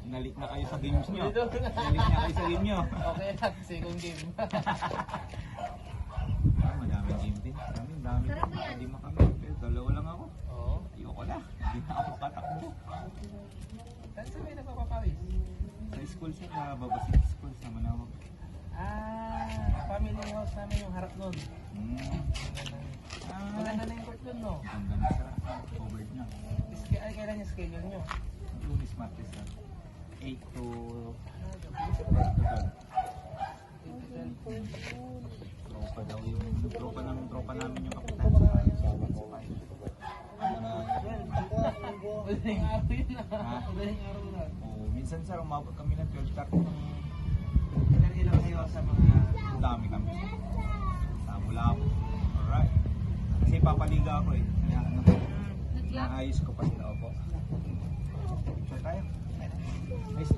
Nalit na kayo sa games nyo. Nalit na kayo sa game nyo. Okay lang, second game. Madaming game din. Dami. Hindi makami. Pero dalawa lang ako. Oo. Ayoko na. Hindi na ako katakbo. Saan sa may napapapawis? Sa school siya, sa Babasit School sa Manawag. Family house namin yung harap nun. Maganda na yung court nun, no? Ganda na siya. Covered na. Kailan yung schedule nyo? Lunes, Martes na. 8 to 12. Tropa daw yung tropa namin yung kapitan sa Madaling araw yun na. Madaling araw na. Minsan sir, umabot kami ng 12:30 ng ilang kayo sa mga dami kami. Sa Bulabo. Alright. Kasi papaliga ako eh. Kaya naayos ko pa sila. Opo. Picture tayo. Nice.